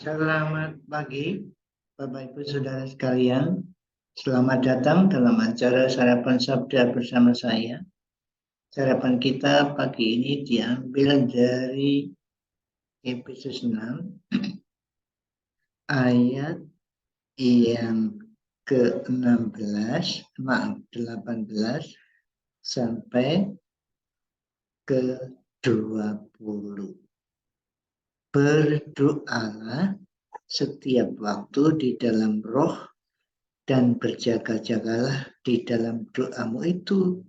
Selamat pagi, Bapak Ibu Saudara sekalian. Selamat datang dalam acara Sarapan Sabda bersama saya. Sarapan kita pagi ini diambil dari Efesus 6 ayat yang ke-16, 18 sampai ke-20. Berdoalah setiap waktu di dalam roh dan berjaga-jagalah di dalam doamu itu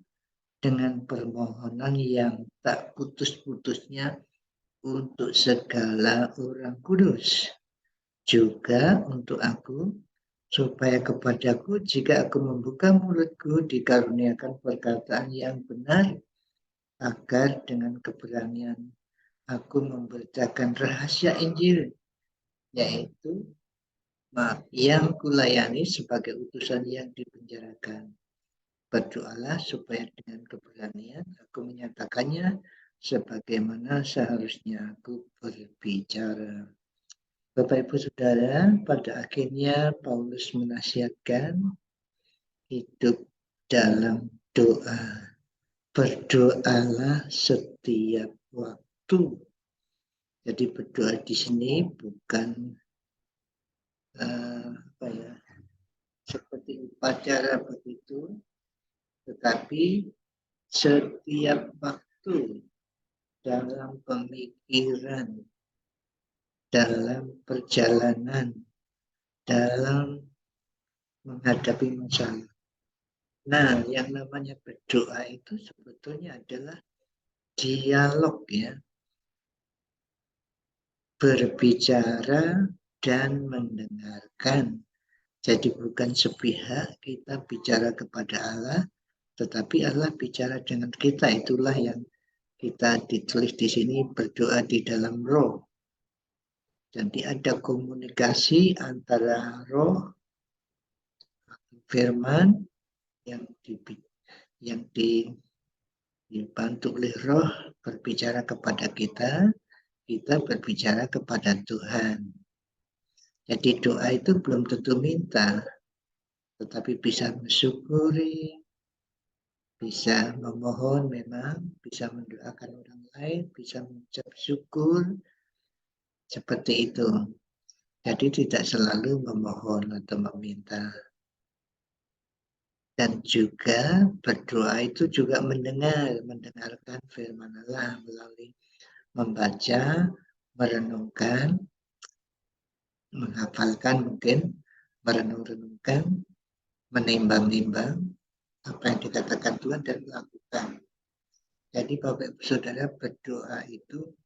dengan permohonan yang tak putus-putusnya untuk segala orang kudus. Juga untuk aku, supaya kepadaku jika aku membuka mulutku dikaruniakan perkataan yang benar, agar dengan keberanian aku memberitakan rahasia Injil, yaitu yang kulayani sebagai utusan yang dipenjarakan. Berdoalah supaya dengan keberanian aku menyatakannya sebagaimana seharusnya aku berbicara. Bapak Ibu Saudara, pada akhirnya Paulus menasihatkan hidup dalam doa. Berdoalah setiap waktu. Jadi berdoa di sini bukan seperti upacara begitu, tetapi setiap waktu dalam pemikiran, dalam perjalanan, dalam menghadapi masalah. Nah, yang namanya berdoa itu sebetulnya adalah dialog ya. Berbicara dan mendengarkan. Jadi bukan sepihak kita bicara kepada Allah, tetapi Allah bicara dengan kita. Itulah yang kita ditulis di sini berdoa di dalam roh. Jadi ada komunikasi antara roh, firman yang dibantu oleh roh berbicara kepada kita, kita berbicara kepada Tuhan. Jadi doa itu belum tentu minta, tetapi bisa mensyukuri, bisa memohon memang, bisa mendoakan orang lain, bisa mengucap syukur, seperti itu. Jadi tidak selalu memohon atau meminta. Dan juga berdoa itu juga mendengarkan firman Allah melalui membaca, merenungkan, menghafalkan mungkin, merenung-renungkan, menimbang-nimbang apa yang dikatakan Tuhan dan melakukan. Jadi Bapak Ibu Saudara, berdoa itu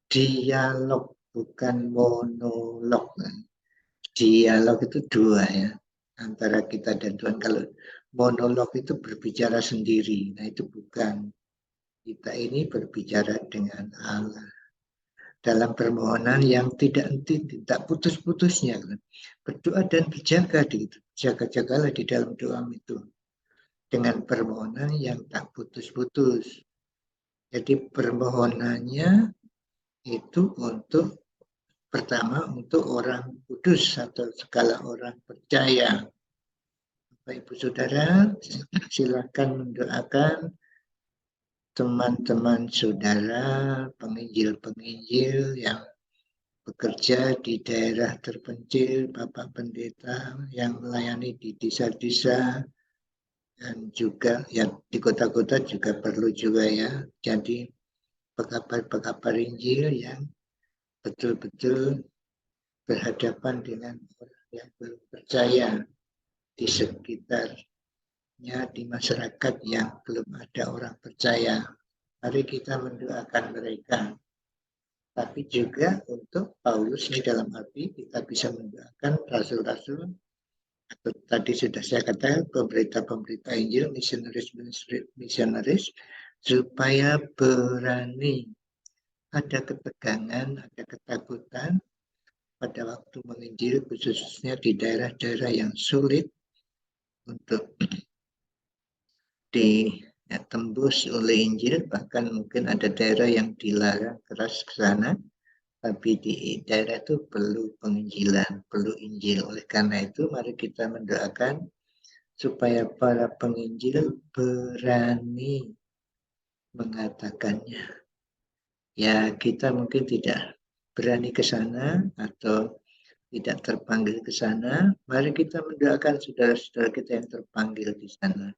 dialog, bukan monolog. Dialog itu dua ya, antara kita dan Tuhan. Kalau monolog itu berbicara sendiri, nah itu bukan. Kita ini berbicara dengan Allah dalam permohonan yang tidak putus-putusnya. Berdoa dan berjaga, jaga-jagalah di dalam doa itu dengan permohonan yang tak putus-putus. Jadi permohonannya itu untuk pertama untuk orang kudus atau segala orang percaya. Bapak Ibu Saudara, silakan mendoakan teman-teman saudara, penginjil-penginjil yang bekerja di daerah terpencil, Bapak Pendeta yang melayani di desa-desa, dan juga ya di kota-kota juga perlu juga ya. Jadi pekabar-pekabar Injil yang betul-betul berhadapan dengan orang yang belum percaya di sekitarnya, di masyarakat yang belum ada orang percaya. Mari kita mendoakan mereka. Tapi juga untuk Paulus ini dalam arti kita bisa mendoakan rasul-rasul, atau tadi sudah saya katakan pemberita-pemberita Injil, misionaris, supaya berani. Ada ketegangan, ada ketakutan pada waktu menginjil, khususnya di daerah-daerah yang sulit untuk ditembus oleh Injil, bahkan mungkin ada daerah yang dilarang keras ke sana. Tapi di daerah itu perlu penginjilan, perlu Injil. Oleh karena itu, mari kita mendoakan supaya para penginjil berani mengatakannya. Ya, kita mungkin tidak berani ke sana atau tidak terpanggil ke sana. Mari kita mendoakan saudara-saudara kita yang terpanggil di sana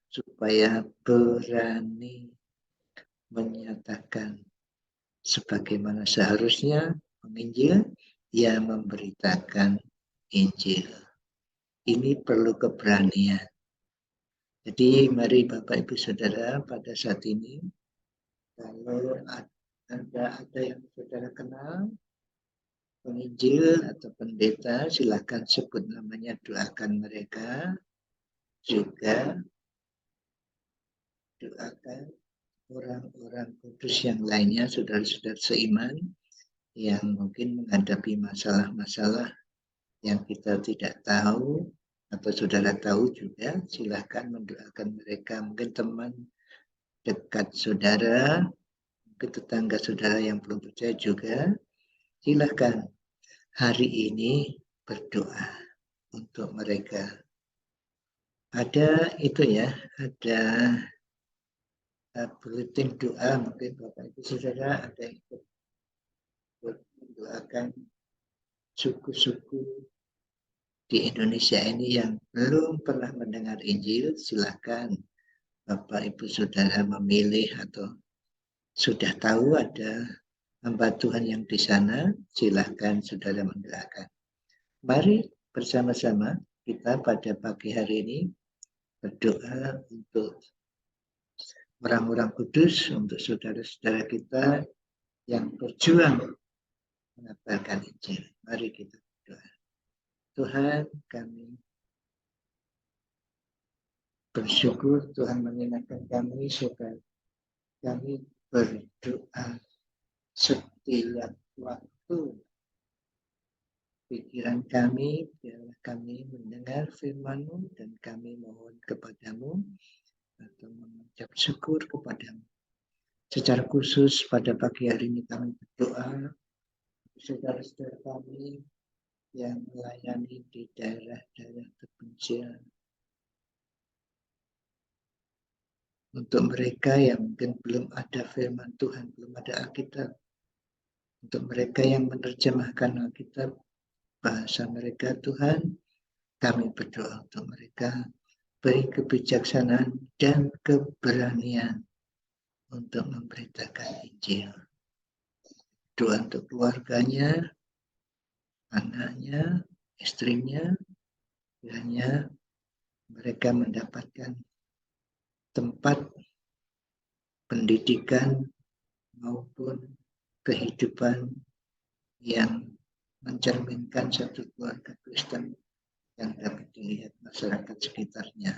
supaya berani menyatakan sebagaimana seharusnya menginjil, ya memberitakan Injil. Ini perlu keberanian. Jadi mari Bapak Ibu Saudara pada saat ini, kalau ada yang saudara kenal, penginjil atau pendeta, silakan sebut namanya, doakan mereka. Juga doakan orang-orang kudus yang lainnya, saudara-saudara seiman, yang mungkin menghadapi masalah-masalah yang kita tidak tahu, atau saudara tahu juga, silakan mendoakan mereka. Mungkin teman dekat saudara, mungkin tetangga saudara yang belum percaya juga, silakan hari ini berdoa untuk mereka. Ada itu ya, ada bulletin doa, mungkin Bapak Ibu Saudara ada yang mendoakan suku-suku di Indonesia ini yang belum pernah mendengar Injil. Silakan Bapak Ibu Saudara memilih atau sudah tahu ada hamba Tuhan yang di sana, silakan saudara mendoakan. Mari bersama-sama kita pada pagi hari ini berdoa untuk orang-orang kudus, untuk saudara-saudara kita yang berjuang mengabarkan Injil. Mari kita berdoa. Tuhan, kami bersyukur Tuhan mengingatkan kami supaya kami berdoa setiap waktu. Pikiran kami, biarlah kami mendengar firman-Mu dan kami mohon kepadamu atau mengucap syukur kepadamu. Secara khusus pada pagi hari ini kami berdoa saudara-saudara kami yang melayani di daerah-daerah terpencil. Untuk mereka yang mungkin belum ada firman Tuhan, belum ada Alkitab. Untuk mereka yang menerjemahkan Alkitab, bahasa mereka, Tuhan, kami berdoa untuk mereka. Beri kebijaksanaan dan keberanian untuk memberitakan Injil. Doa untuk keluarganya, anaknya, istrinya, kiranya mereka mendapatkan tempat pendidikan maupun kehidupan yang mencerminkan satu keluarga Kristen yang dapat dilihat masyarakat sekitarnya.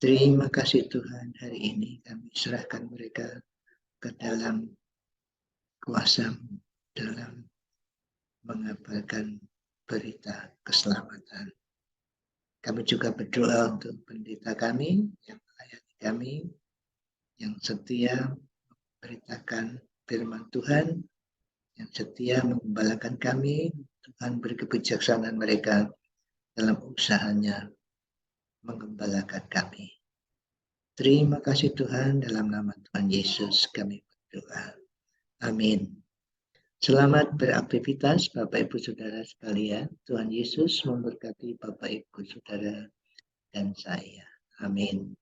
Terima kasih Tuhan, hari ini kami serahkan mereka ke dalam kuasa-Mu dalam mengabarkan berita keselamatan. Kami juga berdoa untuk pendeta kami yang melayani kami, yang setia memberitakan firman Tuhan, yang setia mengembalakan kami. Tuhan beri kebijaksanaan mereka dalam usahanya mengembalakan kami. Terima kasih Tuhan, dalam nama Tuhan Yesus kami berdoa. Amin. Selamat beraktivitas Bapak Ibu Saudara sekalian. Tuhan Yesus memberkati Bapak Ibu Saudara dan saya. Amin.